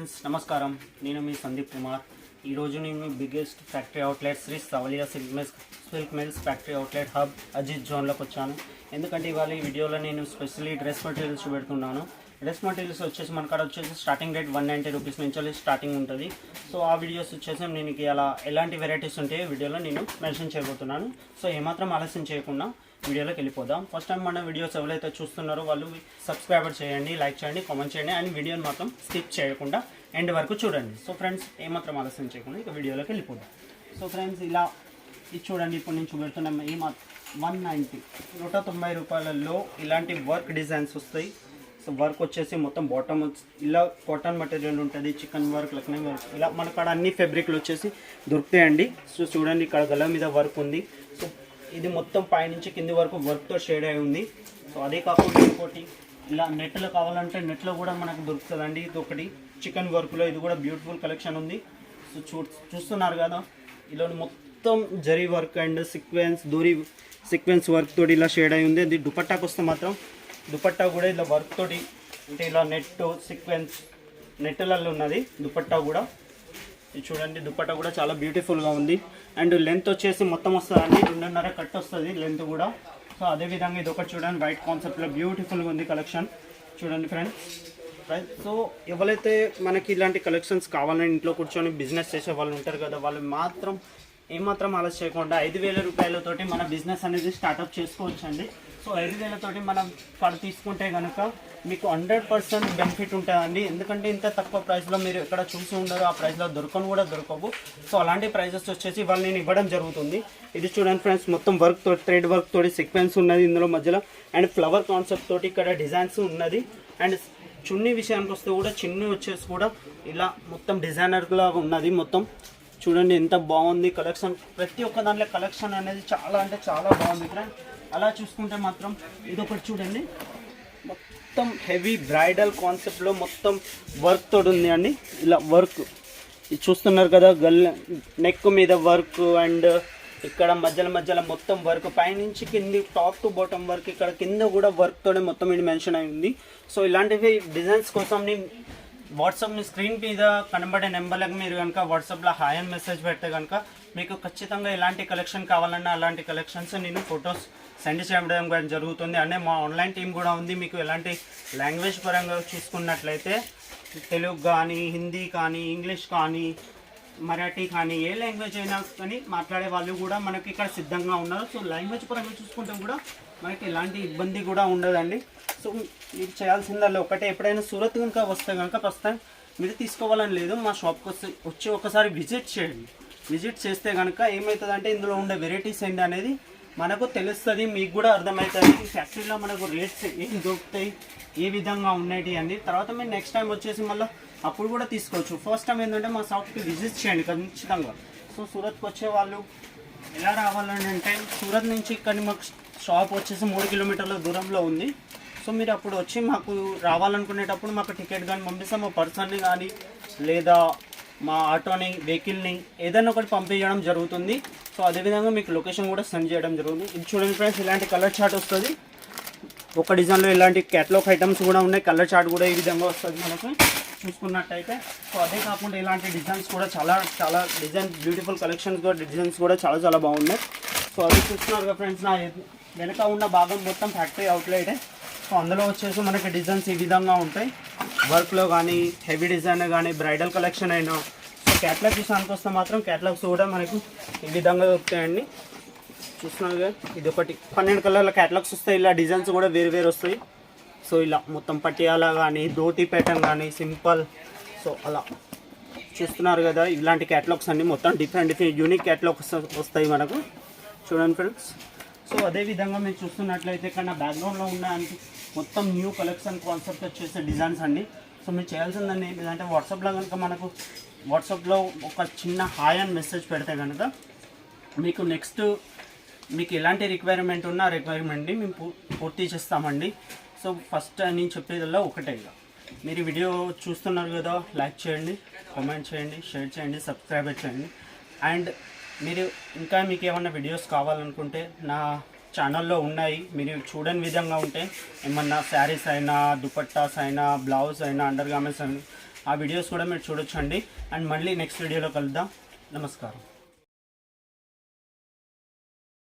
Friends నమస్కారం. నేను మీ సందీప్ కుమార్. ఈరోజు నేను biggest factory outlet Shri Savaliya silk mills factory outlet hub Ajit జోన్లోకి వచ్చాను. ఎందుకంటే ఇవాళ ఈ వీడియోలో నేను స్పెషల్లీ డ్రెస్ మెటీరియల్స్ పెడుతున్నాను. డ్రెస్ మెటీరియల్స్ వచ్చేసి మన కాడ వచ్చేసి స్టార్టింగ్ రేట్ 190 రూపీస్ నుంచి స్టార్టింగ్ ఉంటుంది. సో ఆ వీడియోస్ వచ్చేసి నేను అలా ఎలాంటి వెరైటీస్ ఉంటాయో వీడియోలో నేను మెన్షన్ చేయబోతున్నాను. సో ఏమాత్రం ఆలస్యం చేయకుండా వీడియోలోకి వెళ్ళిపోదాం. ఫస్ట్ టైం మన వీడియోస్ ఎవరైతే చూస్తున్నారో వాళ్ళు సబ్స్క్రైబర్ చేయండి, లైక్ చేయండి, కామెంట్ చేయండి అండ్ వీడియోని మాత్రం స్కిప్ చేయకుండా ఎండ్ వరకు చూడండి. సో ఫ్రెండ్స్ ఏమాత్రం ఆలస్యం చేయకుండా ఇక వీడియోలోకి వెళ్ళిపోదాం. సో ఫ్రెండ్స్ ఇలా ఇది చూడండి, ఇప్పుడు నేను చూపెడుతున్నాం 190 రూపాయలలో ఇలాంటి వర్క్ డిజైన్స్ వస్తాయి. సో వర్క్ వచ్చేసి మొత్తం బాటమ్ ఇలా కాటన్ మెటీరియల్ ఉంటుంది, చికెన్ వర్క్, లక్నో వర్క్, ఇలా మన కాడ అన్ని ఫ్యాబ్రిక్లు వచ్చేసి దొరుకుతాయండి. సో చూడండి ఇక్కడ గల మీద వర్క్ ఉంది. సో ఇది మొత్తం పైనుంచి కింది వరకు వర్క్తో షేడ్ అయి ఉంది. సో అదే కాకుండా ఇంకోటి ఇలా నెట్లో కావాలంటే నెట్లో కూడా మనకు దొరుకుతుందండి. ఇది ఒకటి చికెన్ వర్క్లో, ఇది కూడా బ్యూటిఫుల్ కలెక్షన్ ఉంది. సో చూస్తున్నారు కదా, ఇలా మొత్తం zari work and sequence work తోటి ఇలా షేడ్ అయి ఉంది. అది దుపట్టాకు వస్తే మాత్రం దుపట్టా కూడా ఇలా వర్క్ తోటి అంటే ఇలా సీక్వెన్స్ నెట్లలో ఉన్నది దుపట్టా కూడా. ఇది చూడండి, దుపట్టా కూడా చాలా బ్యూటిఫుల్గా ఉంది. అండ్ లెంత్ వచ్చేసి మొత్తం వస్తుందండి 2.5 కట్ వస్తుంది లెంత్ కూడా. సో అదేవిధంగా ఇది ఒకటి చూడండి, వైట్ కాన్సెప్ట్లో బ్యూటిఫుల్గా ఉంది కలెక్షన్. చూడండి ఫ్రెండ్స్, రైట్. సో ఎవరైతే మనకి ఇలాంటి కలెక్షన్స్ కావాలని ఇంట్లో కూర్చొని బిజినెస్ చేసే వాళ్ళు ఉంటారు కదా, వాళ్ళు మాత్రం ఏమాత్రం ఆలస్యం చేయకుండా 5,000 రూపాయలతోటి మన బిజినెస్ అనేది స్టార్ట్అప్ చేసుకోవచ్చు అండి. సో 5,000 తోటి మనం కార్డు తీసుకుంటే కనుక మీకు 100% బెనిఫిట్ ఉంటుందండి. ఎందుకంటే ఇంత తక్కువ ప్రైస్లో మీరు ఎక్కడ చూసి ఉండరు, ఆ ప్రైస్లో దొరకవు. సో అలాంటి ప్రైజెస్ వచ్చేసి వాళ్ళు నేను ఇవ్వడం జరుగుతుంది. ఇది చూడండి ఫ్రెండ్స్, మొత్తం వర్క్ తోటి, థ్రెడ్ వర్క్ తోటి సీక్వెన్స్ ఉన్నది ఇందులో మధ్యలో, అండ్ ఫ్లవర్ కాన్సెప్ట్ తోటి ఇక్కడ డిజైన్స్ ఉన్నది. అండ్ చున్నీ విషయానికి వస్తే కూడా చున్నీ వచ్చేసి కూడా ఇలా మొత్తం డిజైనర్గా ఉన్నది. మొత్తం చూడండి ఎంత బాగుంది కలెక్షన్. ప్రతి ఒక్క దాంట్లో కలెక్షన్ అనేది చాలా అంటే చాలా బాగుంది ఫ్రెండ్. అలా చూసుకుంటే మాత్రం ఇది ఒకటి చూడండి, మొత్తం హెవీ బ్రైడల్ కాన్సెప్ట్లో మొత్తం వర్క్ తోటి ఉంది అండి. ఇలా వర్క్ ఇది చూస్తున్నారు కదా, నెక్ మీద వర్క్ అండ్ ఇక్కడ మధ్యలో మొత్తం వర్క్, పైనుంచి కింది టాప్ టు బాటమ్ వర్క్, ఇక్కడ కింద కూడా వర్క్ తోనే మొత్తం ఇది మెన్షన్ అయి ఉంది. సో ఇలాంటివి డిజైన్స్ కోసం నేను వాట్సాప్ స్క్రీన్ మీద కనబడే నెంబర్లకు మీరు కనుక వాట్సాప్లో హాయ్ అని మెసేజ్ పెడితే కనుక మీకు ఖచ్చితంగా ఎలాంటి కలెక్షన్ కావాలన్నా అలాంటి కలెక్షన్స్ నేను ఫొటోస్ సెండ్ చేయడం జరుగుతుంది. అంటే మా ఆన్లైన్ టీం కూడా ఉంది. మీకు ఎలాంటి లాంగ్వేజ్ పరంగా చూసుకున్నట్లయితే తెలుగు కానీ, హిందీ కానీ, ఇంగ్లీష్ కానీ, మరాఠీ కానీ, ఏ లాంగ్వేజ్ అయినా కానీ మాట్లాడే వాళ్ళు కూడా మనకి ఇక్కడ సిద్ధంగా ఉన్నారు. సో లాంగ్వేజ్ పరంగా చూసుకుంటే కూడా మనకి ఎలాంటి ఇబ్బంది కూడా ఉండదండి. సో మీరు చేయాల్సిందల్లా ఒకటే, ఎప్పుడైనా సూరత్ కనుక వస్తే కనుక ప్రస్తుతం మీరు తీసుకోవాలని లేదు, మా షాప్కి వచ్చి ఒకసారి విజిట్ చేయండి. విజిట్ చేస్తే కనుక ఏమవుతుందంటే ఇందులో ఉండే వెరైటీస్ ఏంటి అనేది మనకు తెలుస్తుంది, మీకు కూడా అర్థమవుతుంది. ఫ్యాక్టరీలో మనకు రేట్స్ ఏం దొరుకుతాయి, ఏ విధంగా ఉన్నాయి అని. తర్వాత మీరు నెక్స్ట్ టైం వచ్చేసి మళ్ళీ అప్పుడు కూడా తీసుకోవచ్చు. ఫస్ట్ టైం ఏంటంటే మా షాప్కి విజిట్ చేయండి ఖచ్చితంగా. సో సూరత్కి వచ్చే వాళ్ళు ఎలా రావాలని అంటే, సూరత్ నుంచి ఇక్కడ మాకు షాప్ వచ్చేసి 3 కిలోమీటర్ల దూరంలో ఉంది. సో మీరు అప్పుడు వచ్చి మాకు రావాలనుకునేటప్పుడు మాకు టికెట్ కానీ పంపిస్తాం, మా పర్సన్ని కానీ లేదా మా ఆటోని, వెహికల్ని ఏదైనా ఒకటి పంపించడం జరుగుతుంది. సో అదేవిధంగా మీకు లొకేషన్ కూడా సెండ్ చేయడం జరుగుతుంది. ఇది చూడండి ఫ్రెండ్స్, ఇలాంటి కలర్ చార్ట్ వస్తుంది. ఒక డిజైన్లో ఇలాంటి క్యాటలాగ్ ఐటమ్స్ కూడా ఉన్నాయి. కలర్ చార్ట్ కూడా ఈ విధంగా వస్తుంది మనకు చూసుకున్నట్టయితే. సో అదే కాకుండా ఇలాంటి డిజైన్స్ కూడా చాలా బ్యూటిఫుల్ కలెక్షన్స్ కూడా, డిజైన్స్ కూడా చాలా బాగున్నాయి. సో అది చూస్తున్నారు కదా ఫ్రెండ్స్, నా వెనక ఉన్న భాగం మొత్తం ఫ్యాక్టరీ అవుట్లెటే. సో అందులో వచ్చేసి మనకి డిజైన్స్ ఈ విధంగా ఉంటాయి. వర్క్లో కానీ, హెవీ డిజైన్ కానీ, బ్రైడల్ కలెక్షన్ అయినా. సో క్యాటలాగ్ విషయానికి వస్తే మాత్రం క్యాటలాగ్స్ కూడా మనకు ఈ విధంగా దొరుకుతాయండి. చూస్తున్నారుగా, ఇది ఒకటి 12 కలర్ల క్యాటలాగ్స్ వస్తాయి. ఇలా డిజైన్స్ కూడా వేరు వస్తాయి. సో ఇలా మొత్తం పటియాలా కానీ, ధోటీ ప్యాటర్న్ కానీ, సింపుల్. సో అలా చూస్తున్నారు కదా, ఇలాంటి క్యాటలాగ్స్ అన్నీ మొత్తం డిఫరెంట్ యూనిక్ క్యాటలాగ్స్ వస్తాయి మనకు. చూడండి ఫ్రెండ్స్. సో అదేవిధంగా మీరు చూస్తున్నట్లయితే ఇక్కడ నా బ్యాక్గ్రౌండ్లో ఉన్న మొత్తం న్యూ కలెక్షన్ కాన్సెప్ట్ వచ్చేసి డిజైన్స్ అండి. సో మీరు చేయాల్సిందండి ఏంటంటే వాట్సాప్లో కనుక మనకు వాట్సాప్లో ఒక చిన్న హాయ్ అని మెసేజ్ పెడితే కనుక మీకు నెక్స్ట్ మీకు ఎలాంటి రిక్వైర్మెంట్ ఉన్నా ఆ రిక్వైర్మెంట్ని మేము పూర్తి చేస్తామండి. సో ఫస్ట్ నేను చెప్పేదల్లా ఒకటే, మీరు వీడియో చూస్తున్నారు కదా, లైక్ చేయండి, కామెంట్ చేయండి, షేర్ చేయండి, సబ్స్క్రైబ్ చేయండి. అండ్ మీరు ఇంకా మీకు ఏమన్నా వీడియోస్ కావాలనుకుంటే నా ఛానల్లో ఉన్నాయి, మీరు చూడని విధంగా ఉంటే ఏమన్నా శారీస్ అయినా, దుపట్టాస్ అయినా, బ్లౌజ్ అయినా, అండర్ గార్మెంట్స్ అయినా ఆ వీడియోస్ కూడా మీరు చూడొచ్చండి. అండ్ మళ్ళీ నెక్స్ట్ వీడియోలో కలుద్దాం. నమస్కారం.